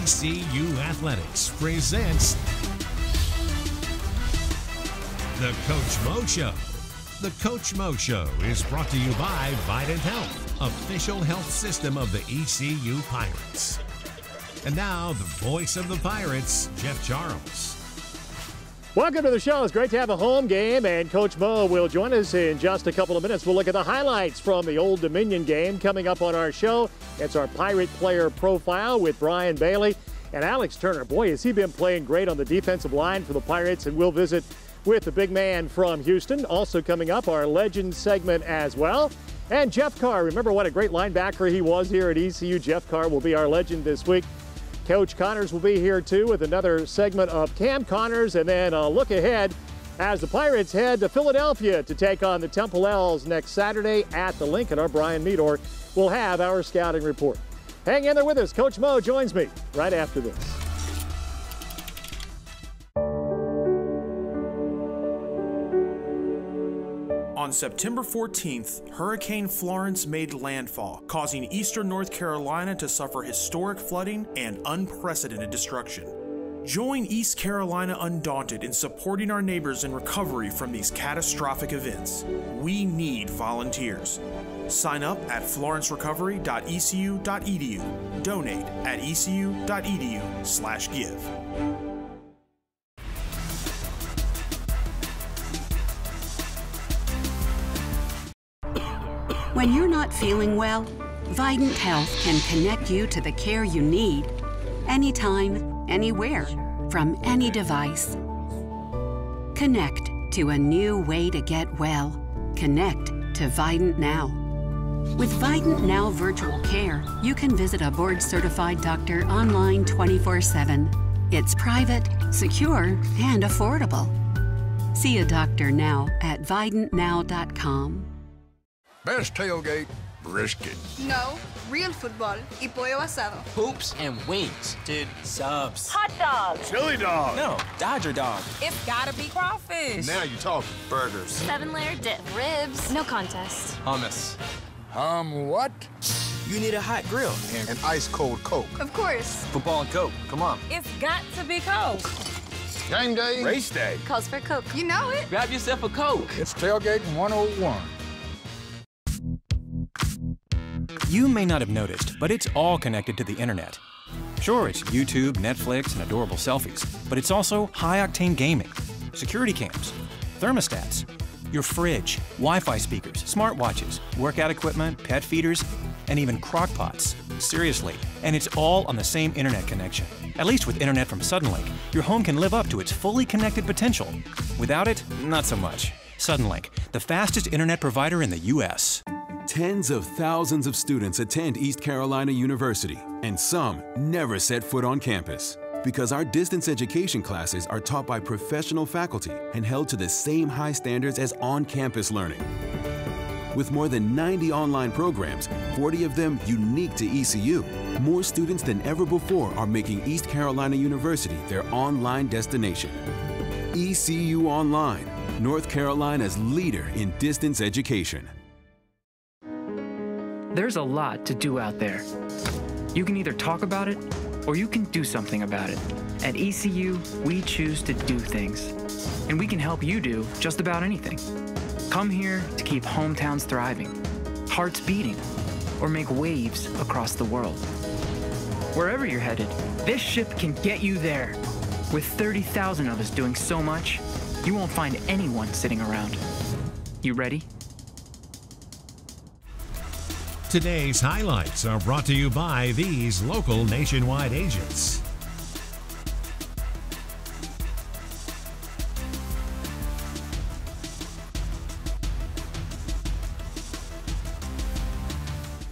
ECU Athletics presents The Coach Mo Show. The Coach Mo Show is brought to you by Vidant Health, official health system of the ECU Pirates. And now, the voice of the Pirates, Jeff Charles. Welcome to the show. It's great to have a home game, and Coach Mo will join us in just a couple of minutes. We'll look at the highlights from the Old Dominion game coming up on our show. It's our Pirate player profile with Brian Bailey and Alex Turner. Boy, has he been playing great on the defensive line for the Pirates, and we'll visit with the big man from Houston. Also coming up, our Legends segment as well. And Jeff Carr, remember what a great linebacker he was here at ECU. Jeff Carr will be our legend this week. Coach Connors will be here too with another segment of Cam Connors, and then a look ahead as the Pirates head to Philadelphia to take on the Temple Owls next Saturday at the Lincoln. Our Brian Meador will have our scouting report. Hang in there with us. Coach Mo joins me right after this. On September 14th, Hurricane Florence made landfall, causing eastern North Carolina to suffer historic flooding and unprecedented destruction. Join East Carolina Undaunted in supporting our neighbors in recovery from these catastrophic events. We need volunteers. Sign up at florencerecovery.ecu.edu. Donate at ecu.edu/give. When you're not feeling well, Vidant Health can connect you to the care you need anytime, anywhere, from any device. Connect to a new way to get well. Connect to Vidant Now. With Vidant Now Virtual Care, you can visit a board-certified doctor online 24/7. It's private, secure, and affordable. See a doctor now at vidantnow.com. Best tailgate, brisket. No, real football y pollo asado. Hoops and wings. Dude, subs. Hot dog. Chili dog. No, Dodger dog. It's gotta be crawfish. Now you're talking. Burgers. 7-layer dip. Ribs. No contest. Hummus. What? You need a hot grill. And an ice-cold Coke. Of course. Football and Coke. Come on. It's got to be Coke. Game day. Race day. Calls for Coke. You know it. Grab yourself a Coke. It's Tailgate 101. You may not have noticed, but it's all connected to the internet. Sure, it's YouTube, Netflix, and adorable selfies, but it's also high-octane gaming, security cams, thermostats, your fridge, Wi-Fi speakers, smartwatches, workout equipment, pet feeders, and even crock-pots. Seriously, and it's all on the same internet connection. At least with internet from Suddenlink, your home can live up to its fully connected potential. Without it, not so much. Suddenlink, the fastest internet provider in the U.S. Tens of thousands of students attend East Carolina University, and some never set foot on campus. Because our distance education classes are taught by professional faculty and held to the same high standards as on-campus learning. With more than 90 online programs, 40 of them unique to ECU, more students than ever before are making East Carolina University their online destination. ECU Online, North Carolina's leader in distance education. There's a lot to do out there. You can either talk about it, or you can do something about it. At ECU, we choose to do things. And we can help you do just about anything. Come here to keep hometowns thriving, hearts beating, or make waves across the world. Wherever you're headed, this ship can get you there. With 30,000 of us doing so much, you won't find anyone sitting around. You ready? Today's highlights are brought to you by these local nationwide agents.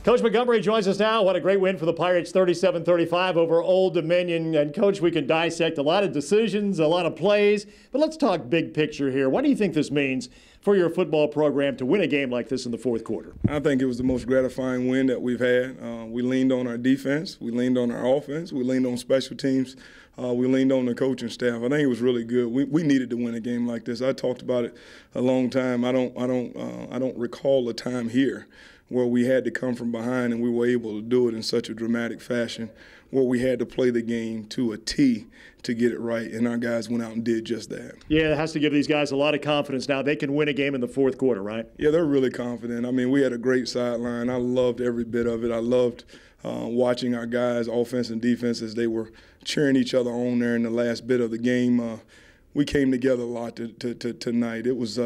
Coach Montgomery joins us now. What a great win for the Pirates, 37-35 over Old Dominion. And, Coach, we can dissect a lot of decisions, a lot of plays, but let's talk big picture here. What do you think this means for your football program to win a game like this in the fourth quarter? I think it was the most gratifying win that we've had. We leaned on our defense. We leaned on our offense. We leaned on special teams. We leaned on the coaching staff. I think it was really good. We needed to win a game like this. I talked about it a long time. I don't recall a time here where we had to come from behind, and we were able to do it in such a dramatic fashion, where we had to play the game to a T to get it right, and our guys went out and did just that. Yeah, it has to give these guys a lot of confidence now. They can win a game in the fourth quarter, right? Yeah, they're really confident. I mean, we had a great sideline. I loved every bit of it. I loved watching our guys, offense and defense, as they were cheering each other on there in the last bit of the game. We came together a lot tonight. It was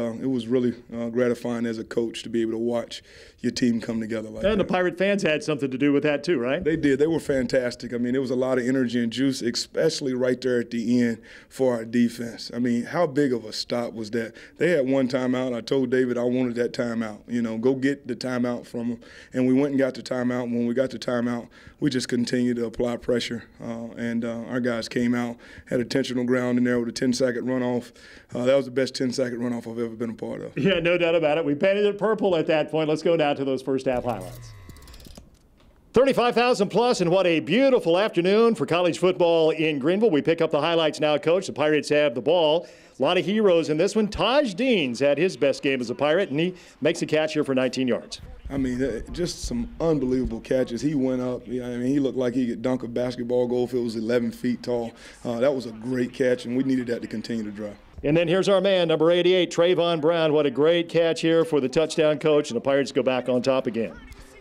really gratifying as a coach to be able to watch your team come together like that. And the Pirate fans had something to do with that too, right? They did. They were fantastic. I mean, there was a lot of energy and juice, especially right there at the end for our defense. I mean, how big of a stop was that? They had one timeout. I told David I wanted that timeout. You know, go get the timeout from them. And we went and got the timeout. And when we got the timeout, we just continued to apply pressure. And our guys came out, had intentional ground in there with a 10-second runoff. That was the best 10-second runoff I've ever been a part of. Yeah, no doubt about it. We painted it purple at that point. Let's go now to those first half highlights. 35,000 plus, and what a beautiful afternoon for college football in Greenville. We pick up the highlights now, Coach. The Pirates have the ball. A lot of heroes in this one. Taj Deans had his best game as a Pirate, and he makes a catch here for 19 yards. I mean, just some unbelievable catches. He went up. I mean, he looked like he could dunk a basketball goal if it was 11 feet tall. That was a great catch, and we needed that to continue to drive. And then here's our man, number 88, Trayvon Brown. What a great catch here for the touchdown, Coach, and the Pirates go back on top again.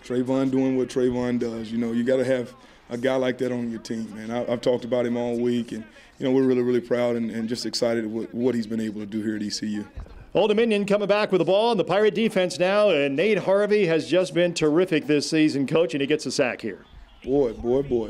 Trayvon doing what Trayvon does. You know, you got to have a guy like that on your team, man. I've talked about him all week, and, you know, we're really, really proud and just excited with what he's been able to do here at ECU. Old Dominion coming back with the ball, and the Pirate defense now, and Nate Harvey has just been terrific this season, Coach, and he gets a sack here. Boy.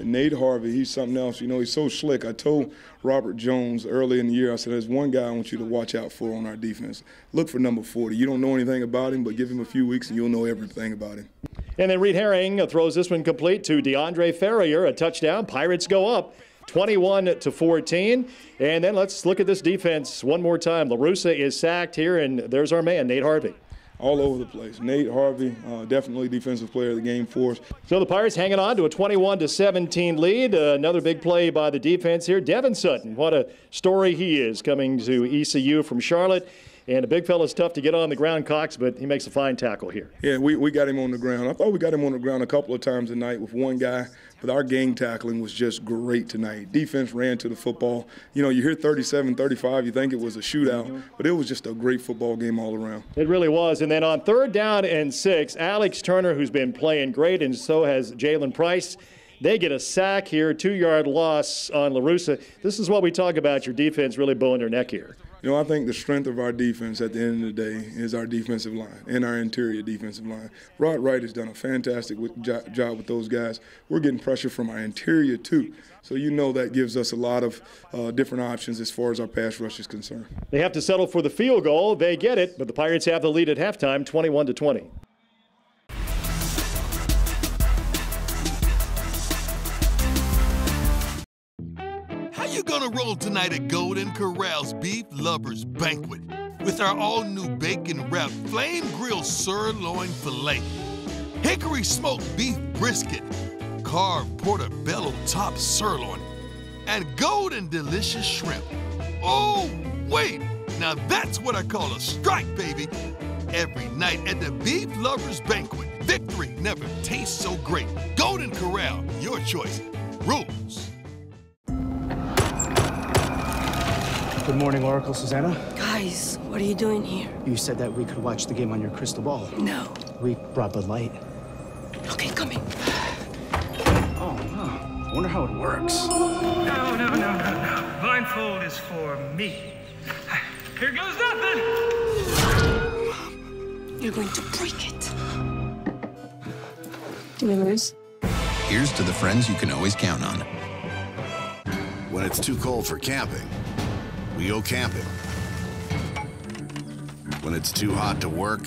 Nate Harvey, he's something else. You know, he's so slick. I told Robert Jones early in the year, I said, there's one guy I want you to watch out for on our defense. Look for number 40. You don't know anything about him, but give him a few weeks and you'll know everything about him. And then Reed Herring throws this one complete to DeAndre Ferrier, a touchdown. Pirates go up 21-14. And then let's look at this defense one more time. LaRussa is sacked here, and there's our man, Nate Harvey. All over the place. Nate Harvey, definitely defensive player of the game for us. So the Pirates hanging on to a 21-17 lead. Another big play by the defense here. Devin Sutton, what a story he is, coming to ECU from Charlotte. And the big fella's tough to get on the ground, Cox, but he makes a fine tackle here. Yeah, we got him on the ground. I thought we got him on the ground a couple of times tonight with one guy, but our gang tackling was just great tonight. Defense ran to the football. You know, you hear 37-35, you think it was a shootout, but it was just a great football game all around. It really was. And then on 3rd down and 6, Alex Turner, who's been playing great, and so has Jalen Price, they get a sack here, 2-yard loss on LaRussa. This is what we talk about, your defense really bowing their neck here. You know, I think the strength of our defense at the end of the day is our defensive line and our interior defensive line. Rod Wright has done a fantastic job with those guys. We're getting pressure from our interior, too. So you know that gives us a lot of different options as far as our pass rush is concerned. They have to settle for the field goal. They get it, but the Pirates have the lead at halftime, 21-20. You're gonna roll tonight at Golden Corral's Beef Lovers Banquet with our all-new bacon-wrapped flame-grilled sirloin filet, hickory smoked beef brisket, carved portobello top sirloin, and golden delicious shrimp. Oh, wait! Now that's what I call a strike, baby! Every night at the Beef Lovers Banquet, victory never tastes so great. Golden Corral, your choice. Rules. Good morning, Oracle Susanna. Guys, what are you doing here? You said that we could watch the game on your crystal ball. No. We brought Bud Light. Okay, come in. Oh, wow. I wonder how it works. No. Blindfold is for me. Here goes nothing. You're going to break it. Memories. Here's to the friends you can always count on. When it's too cold for camping, we go camping. When it's too hot to work,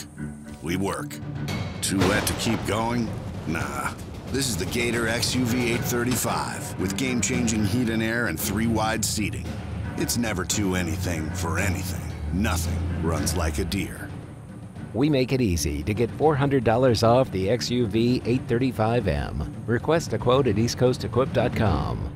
we work. Too wet to keep going? Nah. This is the Gator XUV 835 with game-changing heat and air and 3 wide seating. It's never too anything for anything. Nothing runs like a deer. We make it easy to get $400 off the XUV 835M. Request a quote at eastcoastequip.com.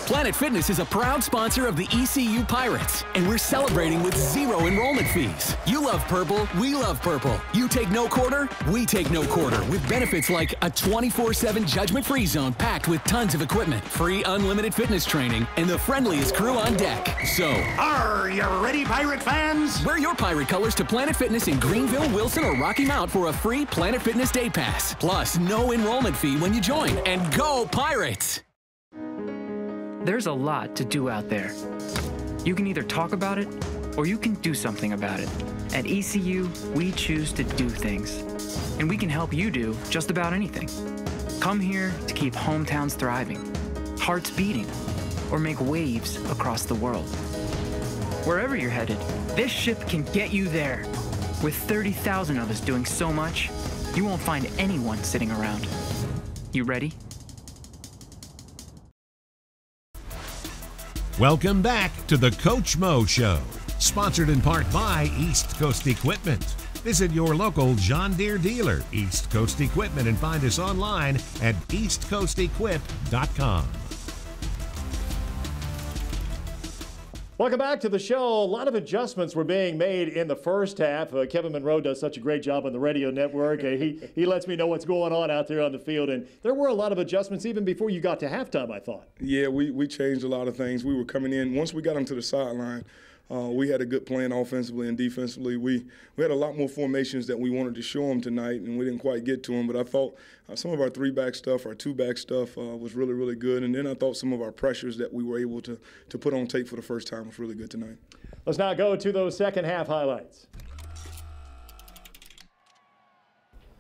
Planet Fitness is a proud sponsor of the ECU Pirates, and we're celebrating with 0 enrollment fees. You love purple, we love purple. You take no quarter, we take no quarter, with benefits like a 24/7 judgment-free zone packed with tons of equipment, free unlimited fitness training, and the friendliest crew on deck. So, are you ready, Pirate fans? Wear your Pirate colors to Planet Fitness in Greenville, Wilson, or Rocky Mount for a free Planet Fitness Day Pass. Plus, no enrollment fee when you join. And go Pirates! There's a lot to do out there. You can either talk about it, or you can do something about it. At ECU, we choose to do things. And we can help you do just about anything. Come here to keep hometowns thriving, hearts beating, or make waves across the world. Wherever you're headed, this ship can get you there. With 30,000 of us doing so much, you won't find anyone sitting around. You ready? Welcome back to the Coach Mo Show, sponsored in part by East Coast Equipment. Visit your local John Deere dealer, East Coast Equipment, and find us online at eastcoastequip.com. Welcome back to the show. A lot of adjustments were being made in the first half. Kevin Monroe does such a great job on the radio network. He lets me know what's going on out there on the field. And there were a lot of adjustments even before you got to halftime, I thought. Yeah, we changed a lot of things. We were coming in. Once we got onto the sideline, we had a good plan offensively and defensively. We had a lot more formations that we wanted to show them tonight, and we didn't quite get to them. But I thought some of our 3-back stuff, our 2-back stuff was really, really good. And then I thought some of our pressures that we were able to put on tape for the first time was really good tonight. Let's now go to those second half highlights.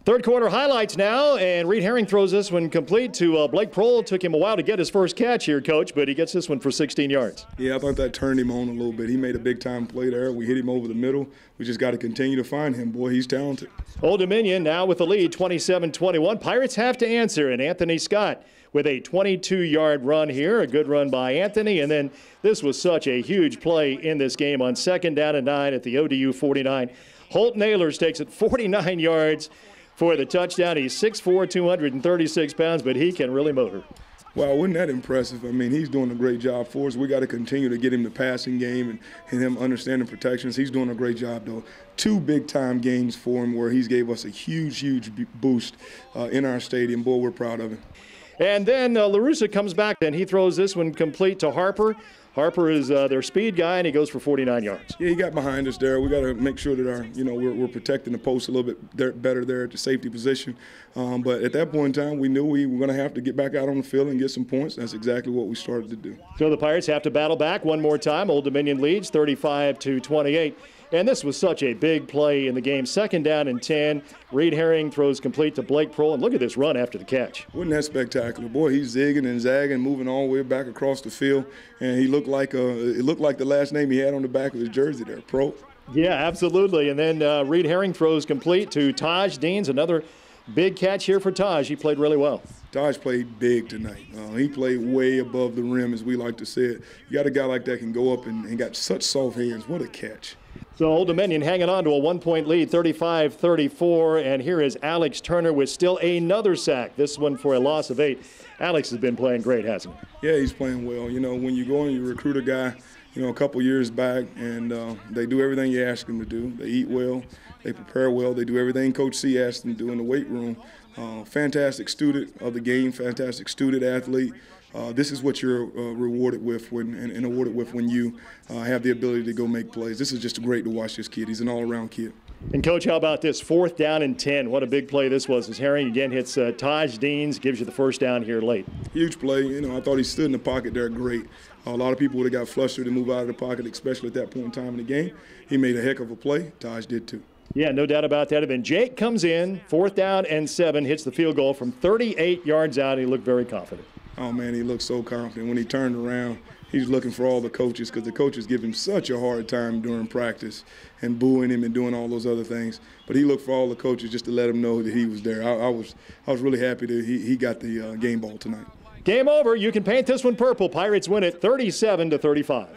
Third quarter highlights now, and Reed Herring throws this one complete to Blake Prohl. Took him a while to get his first catch here, Coach, but he gets this one for 16 yards. Yeah, I thought that turned him on a little bit. He made a big-time play there. We hit him over the middle. We just got to continue to find him. Boy, he's talented. Old Dominion now with the lead, 27-21. Pirates have to answer, and Anthony Scott with a 22-yard run here. A good run by Anthony, and then this was such a huge play in this game on 2nd down and 9 at the ODU 49. Holt Nailers takes it 49 yards. For the touchdown. He's 6'4", 236 pounds, but he can really motor. Wow, wasn't that impressive? I mean, he's doing a great job for us. We got to continue to get him the passing game and him understanding protections. He's doing a great job, though. 2 big-time games for him where he's gave us a huge boost in our stadium. Boy, we're proud of him. And then LaRussa comes back, and he throws this one complete to Harper. Harper is their speed guy, and he goes for 49 yards. Yeah, he got behind us there. We got to make sure that we're protecting the post a little bit better there at the safety position. But at that point in time, we knew we were going to have to get back out on the field and get some points. That's exactly what we started to do. So the Pirates have to battle back one more time. Old Dominion leads 35-28. And this was such a big play in the game. 2nd down and 10. Reed Herring throws complete to Blake Prohl. And look at this run after the catch. Wasn't that spectacular? Boy, he's zigging and zagging, moving all the way back across the field. And he looked like it looked like the last name he had on the back of his jersey there, Prohl. Yeah, absolutely. And then Reed Herring throws complete to Taj Deans. Another big catch here for Taj. He played really well. Taj played big tonight. He played way above the rim, as we like to say it. You got a guy like that can go up and got such soft hands. What a catch. So Old Dominion hanging on to a 1-point lead, 35-34. And here is Alex Turner with still another sack. This one for a loss of 8. Alex has been playing great, hasn't he? Yeah, he's playing well. You know, when you go and you recruit a guy, a couple years back, and they do everything you ask them to do. They eat well, they prepare well, they do everything Coach C asked them to do in the weight room. Fantastic student of the game, fantastic student athlete. This is what you're rewarded with and awarded with when you have the ability to go make plays. This is just great to watch this kid. He's an all-around kid. And, Coach, how about this? 4th down and 10. What a big play this was. As Herring again hits Taj Deans, gives you the first down here late. Huge play. I thought he stood in the pocket there great. A lot of people would have got flustered and moved out of the pocket, especially at that point in time in the game. He made a heck of a play. Taj did too. Yeah, no doubt about that. And then Jake comes in, 4th down and 7, hits the field goal from 38 yards out. He looked very confident. Oh, man, he looked so confident. When he turned around, he was looking for all the coaches because the coaches give him such a hard time during practice and booing him and doing all those other things. But he looked for all the coaches just to let him know that he was there. I was really happy that he got the game ball tonight. Game over. You can paint this one purple. Pirates win it 37-35.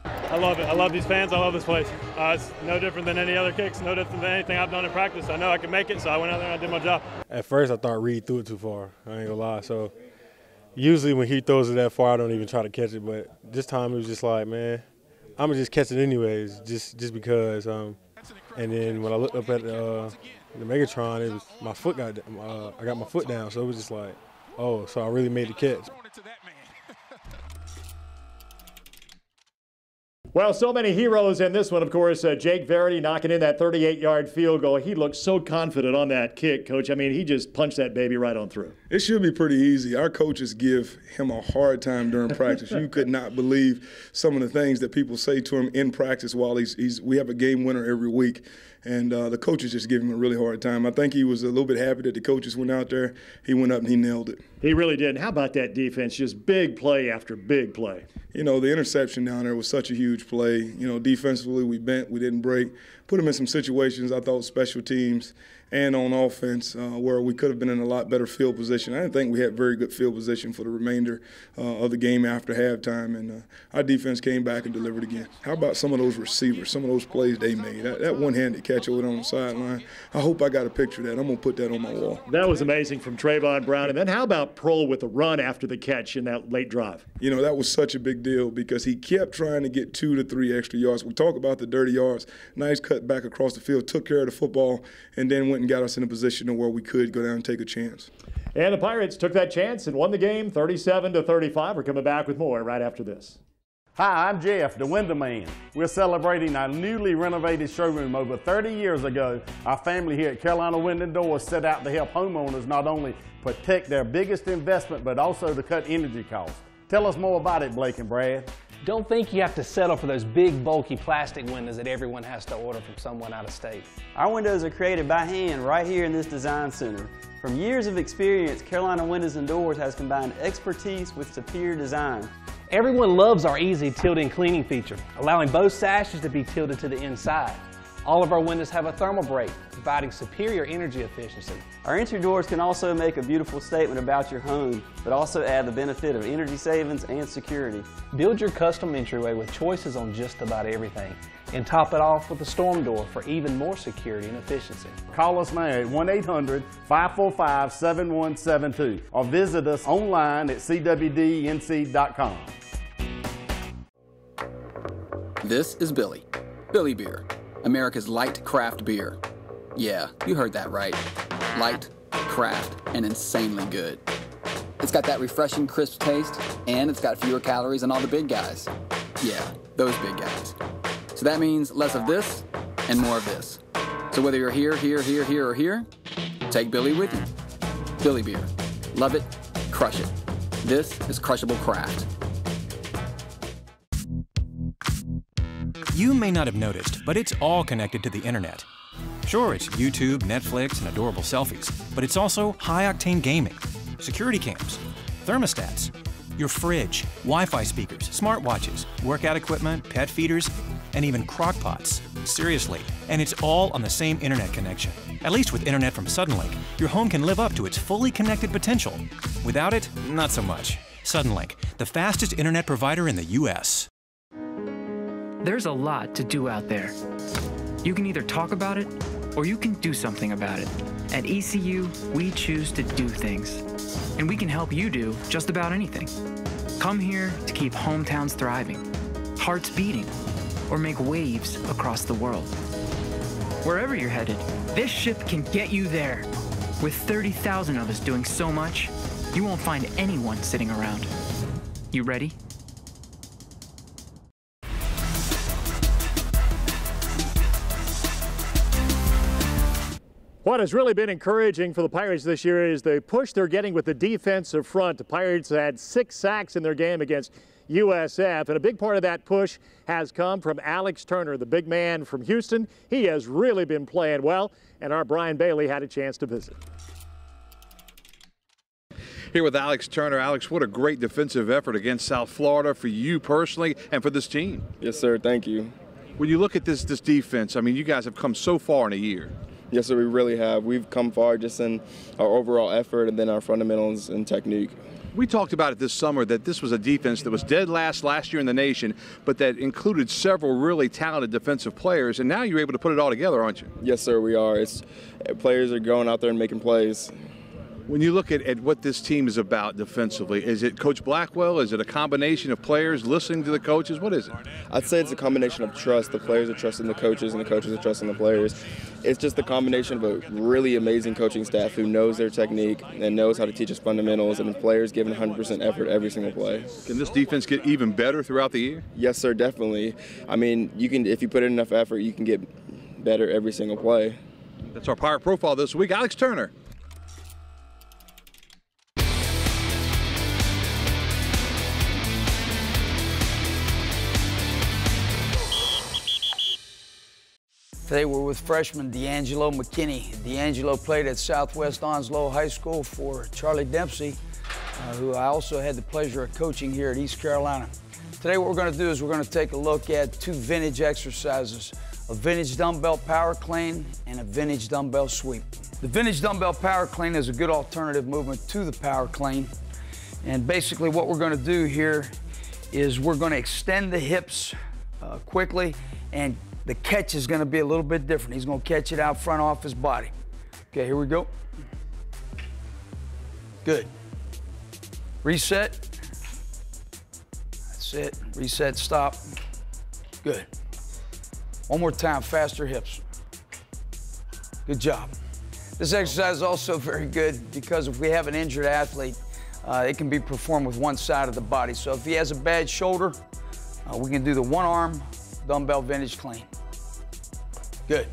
I love it. I love these fans. I love this place. It's no different than any other kicks, no different than anything I've done in practice. I know I can make it, so I went out there and I did my job. At first, I thought Reed threw it too far. I ain't gonna lie. So Usually when he throws it that far, I don't even try to catch it. But this time it was just like, man, I'm going to just catch it anyways, just because. And then when I looked up at the Megatron, it was my foot I got my foot down. So it was just like, oh, so I really made the catch. Well, so many heroes in this one, of course. Jake Verity knocking in that 38-yard field goal. He looked so confident on that kick, Coach. I mean, he just punched that baby right on through. It should be pretty easy. Our coaches give him a hard time during practice. You could not believe some of the things that people say to him in practice while we have a game winner every week. And the coaches just give him a really hard time. I think he was a little bit happy that the coaches went out there. He went up and he nailed it. He really did. How about that defense? Just big play after big play. You know, the interception down there was such a huge play. You know, defensively we bent, we didn't break. Put him in some situations, I thought, special teams and on offense where we could have been in a lot better field position. I didn't think we had very good field position for the remainder of the game after halftime, and our defense came back and delivered again. How about some of those receivers, some of those plays they made? That one-handed catch over there on the sideline, I hope I got a picture of that. I'm going to put that on my wall. That was amazing from Trayvon Brown. And then how about Prohl with the run after the catch in that late drive? You know, that was such a big deal because he kept trying to get 2 to 3 extra yards. We talk about the dirty yards. Nice cut back across the field, took care of the football, and then went and got us in a position to where we could go down and take a chance. And the Pirates took that chance and won the game 37-35. We're coming back with more right after this. Hi, I'm Jeff, the Window Man. We're celebrating our newly renovated showroom. Over 30 years ago, our family here at Carolina Window and Doors set out to help homeowners not only protect their biggest investment, but also to cut energy costs. Tell us more about it, Blake and Brad. Don't think you have to settle for those big, bulky plastic windows that everyone has to order from someone out of state. Our windows are created by hand right here in this design center. From years of experience, Carolina Windows and Doors has combined expertise with superior design. Everyone loves our easy tilting cleaning feature, allowing both sashes to be tilted to the inside. All of our windows have a thermal break, providing superior energy efficiency. Our entry doors can also make a beautiful statement about your home, but also add the benefit of energy savings and security. Build your custom entryway with choices on just about everything, and top it off with a storm door for even more security and efficiency. Call us now at 1-800-545-7172 or visit us online at cwdnc.com. This is Billy Beer, America's light craft beer. Yeah, you heard that right. Light, craft, and insanely good. It's got that refreshing, crisp taste, and it's got fewer calories than all the big guys. Yeah, those big guys. So that means less of this and more of this. So whether you're here, or here, take Billy with you. Billy Beer. Love it, crush it. This is crushable craft. You may not have noticed, but it's all connected to the internet. Sure, it's YouTube, Netflix, and adorable selfies, but it's also high-octane gaming, security cams, thermostats, your fridge, Wi-Fi speakers, smartwatches, workout equipment, pet feeders, and even crock-pots. Seriously, and it's all on the same internet connection. At least with internet from Suddenlink, your home can live up to its fully connected potential. Without it, not so much. Suddenlink, the fastest internet provider in the U.S. There's a lot to do out there. You can either talk about it, or you can do something about it. At ECU, we choose to do things. And we can help you do just about anything. Come here to keep hometowns thriving, hearts beating, or make waves across the world. Wherever you're headed, this ship can get you there. With 30,000 of us doing so much, you won't find anyone sitting around. You ready? What has really been encouraging for the Pirates this year is the push they're getting with the defensive front. The Pirates had 6 sacks in their game against USF, and a big part of that push has come from Alex Turner, the big man from Houston. He has really been playing well, and our Brian Bailey had a chance to visit. Here with Alex Turner. Alex, what a great defensive effort against South Florida for you personally and for this team. Yes, sir. Thank you. When you look at this defense, I mean, you guys have come so far in a year. Yes, sir, we really have. We've come far just in our overall effort and then our fundamentals and technique. We talked about it this summer that this was a defense that was dead last year in the nation, but that included several really talented defensive players, and now you're able to put it all together, aren't you? Yes, sir, we are. Players are going out there and making plays. When you look at what this team is about defensively, is it Coach Blackwell? Is it a combination of players listening to the coaches? What is it? I'd say it's a combination of trust. The players are trusting the coaches, and the coaches are trusting the players. It's just a combination of a really amazing coaching staff who knows their technique and knows how to teach us fundamentals, and the players giving 100% effort every single play. Can this defense get even better throughout the year? Yes, sir, definitely. I mean, you can, if you put in enough effort, you can get better every single play. That's our Pirate Profile this week. Alex Turner. Today we're with freshman D'Angelo McKinney. D'Angelo played at Southwest Onslow High School for Charlie Dempsey, who I also had the pleasure of coaching here at East Carolina. Today what we're going to do is we're going to take a look at two vintage exercises, a vintage dumbbell power clean and a vintage dumbbell sweep. The vintage dumbbell power clean is a good alternative movement to the power clean. And basically what we're going to do here is we're going to extend the hips quickly, and the catch is going to be a little bit different. He's going to catch it out front off his body. Okay, here we go. Good. Reset. That's it. Reset, stop. Good. One more time, faster hips. Good job. This exercise is also very good because if we have an injured athlete, it can be performed with one side of the body. So if he has a bad shoulder, we can do the one arm dumbbell vintage clean. Good.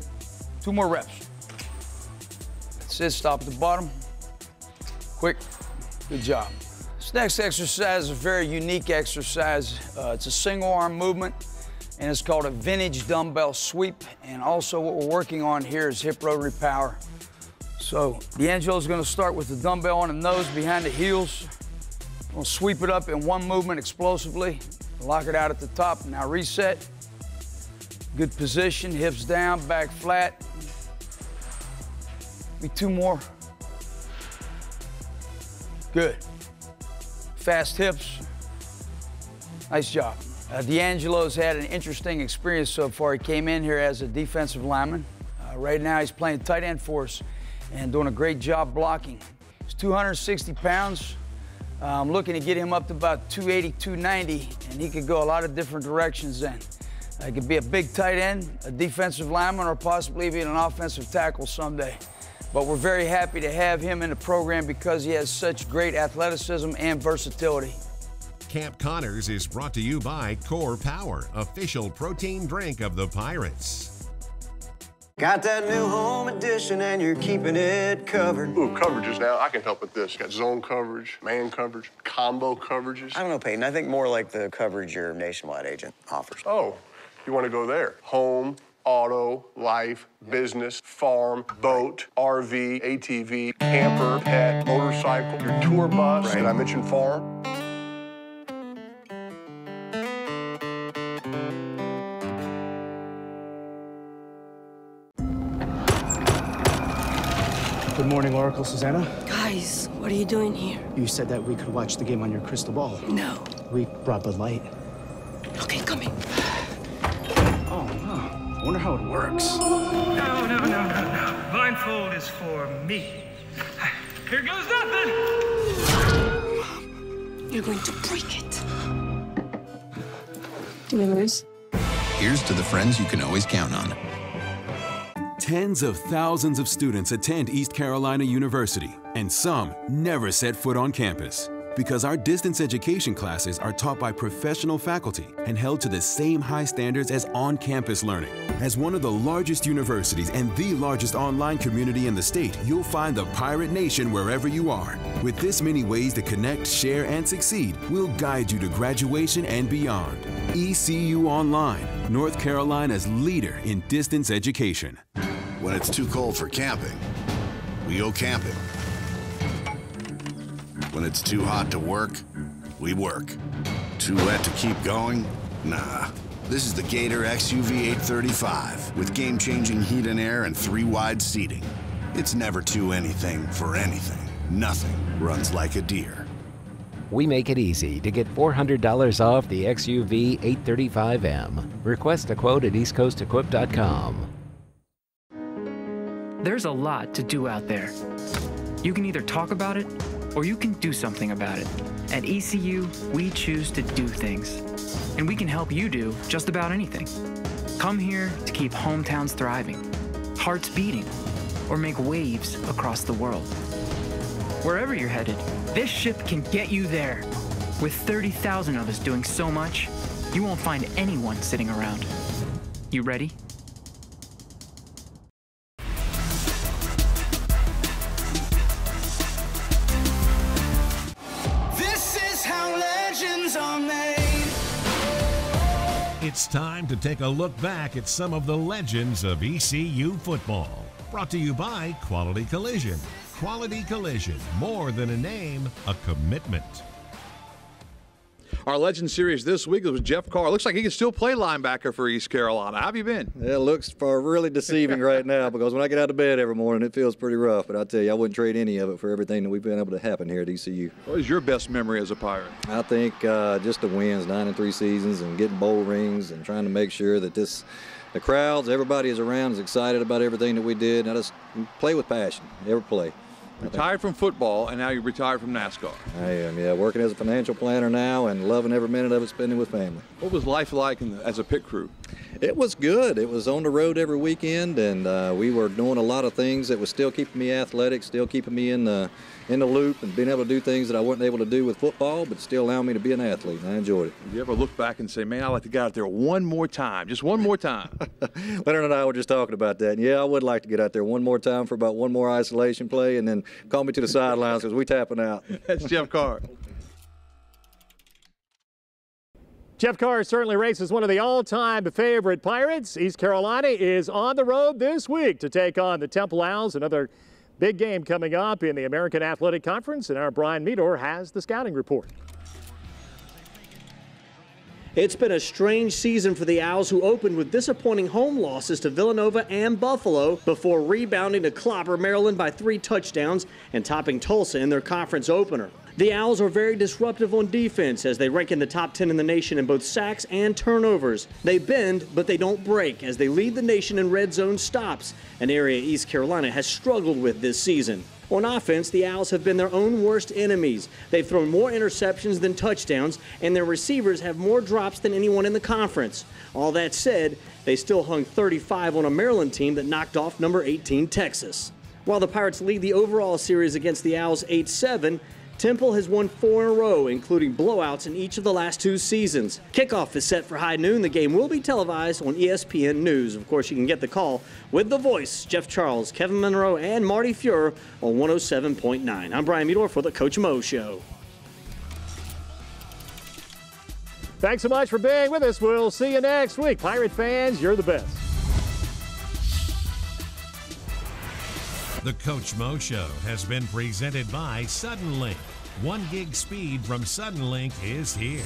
2 more reps. That's it, stop at the bottom. Quick, good job. This next exercise is a very unique exercise. It's a single arm movement, and it's called a vintage dumbbell sweep. And also what we're working on here is hip rotary power. So D'Angelo's gonna start with the dumbbell on the nose behind the heels. We'll sweep it up in one movement explosively, lock it out at the top. Now reset. Good position, hips down, back flat. Be 2 more. Good. Fast hips. Nice job. D'Angelo's had an interesting experience so far. He came in here as a defensive lineman. Right now he's playing tight end for us and doing a great job blocking. He's 260 pounds. I'm looking to get him up to about 280, 290, and he could go a lot of different directions then. He could be a big tight end, a defensive lineman, or possibly even an offensive tackle someday. But we're very happy to have him in the program because he has such great athleticism and versatility. Camp Connors is brought to you by Core Power, official protein drink of the Pirates. Got that new home edition and you're keeping it covered. Ooh, coverages now. I can help with this. Got zone coverage, man coverage, combo coverages. I don't know, Peyton. I think more like the coverage your Nationwide agent offers. Oh, you want to go there. Home, auto, life, business, farm, boat, RV, ATV, camper, pet, motorcycle, your tour bus. Right. Did I mention farm? Good morning, Oracle. Susanna? Guys, what are you doing here? You said that we could watch the game on your crystal ball. No. We brought Bud Light. Okay, coming. Oh, wow. I wonder how it works. No. Blindfold is for me. Here goes nothing. You're going to break it. Memories? Here's to the friends you can always count on. Tens of thousands of students attend East Carolina University, and some never set foot on campus. Because our distance education classes are taught by professional faculty and held to the same high standards as on-campus learning. As one of the largest universities and the largest online community in the state, you'll find the Pirate Nation wherever you are. With this many ways to connect, share, and succeed, we'll guide you to graduation and beyond. ECU Online, North Carolina's leader in distance education. When it's too cold for camping, we go camping. When it's too hot to work, we work. Too wet to keep going? Nah. This is the Gator XUV 835 with game-changing heat and air and 3 wide seating. It's never too anything for anything. Nothing runs like a deer. We make it easy to get $400 off the XUV 835M. Request a quote at eastcoastequip.com. There's a lot to do out there. You can either talk about it, or you can do something about it. At ECU, we choose to do things. And we can help you do just about anything. Come here to keep hometowns thriving, hearts beating, or make waves across the world. Wherever you're headed, this ship can get you there. With 30,000 of us doing so much, you won't find anyone sitting around. You ready? It's time to take a look back at some of the legends of ECU football. Brought to you by Quality Collision. Quality Collision, more than a name, a commitment. Our Legend Series this week was Jeff Carr. Looks like he can still play linebacker for East Carolina. How have you been? It looks really deceiving right now because when I get out of bed every morning, it feels pretty rough. But I tell you, I wouldn't trade any of it for everything that we've been able to happen here at ECU. What is your best memory as a Pirate? I think just the wins, 9-3 seasons, and getting bowl rings and trying to make sure that the crowds, everybody is around, is excited about everything that we did. And I just play with passion, every play. Retired from football, and now you're retired from NASCAR. I am, yeah. Working as a financial planner now and loving every minute of it, spending with family. What was life like as a pit crew? It was good. It was on the road every weekend, and we were doing a lot of things that was still keeping me athletic, still keeping me in the loop, and being able to do things that I wasn't able to do with football, but still allowing me to be an athlete, and I enjoyed it. Did you ever look back and say, man, I'd like to get out there one more time, just one more time? Leonard and I were just talking about that. Yeah, I would like to get out there one more time for about one more isolation play, and then call me to the sidelines because we tapping out. That's Jeff Carr. Jeff Carr certainly ranks as one of the all-time favorite Pirates. East Carolina is on the road this week to take on the Temple Owls, another big game coming up in the American Athletic Conference, and our Brian Meador has the scouting report. It's been a strange season for the Owls, who opened with disappointing home losses to Villanova and Buffalo before rebounding to clobber Maryland by 3 touchdowns and topping Tulsa in their conference opener. The Owls are very disruptive on defense as they rank in the top 10 in the nation in both sacks and turnovers. They bend, but they don't break as they lead the nation in red zone stops, an area East Carolina has struggled with this season. On offense, the Owls have been their own worst enemies. They've thrown more interceptions than touchdowns, and their receivers have more drops than anyone in the conference. All that said, they still hung 35 on a Maryland team that knocked off number 18 Texas. While the Pirates lead the overall series against the Owls 8-7, Temple has won 4 in a row, including blowouts in each of the last 2 seasons. Kickoff is set for high noon. The game will be televised on ESPN News. Of course, you can get the call with The Voice, Jeff Charles, Kevin Monroe, and Marty Fuhrer on 107.9. I'm Brian Meador for The Coach Mo Show. Thanks so much for being with us. We'll see you next week. Pirate fans, you're the best. The Coach Mo Show has been presented by Suddenlink. 1 gig speed from Suddenlink is here.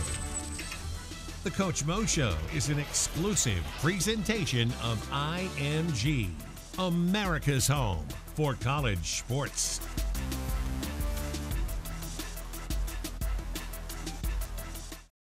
The Coach Mo Show is an exclusive presentation of IMG, America's home for college sports.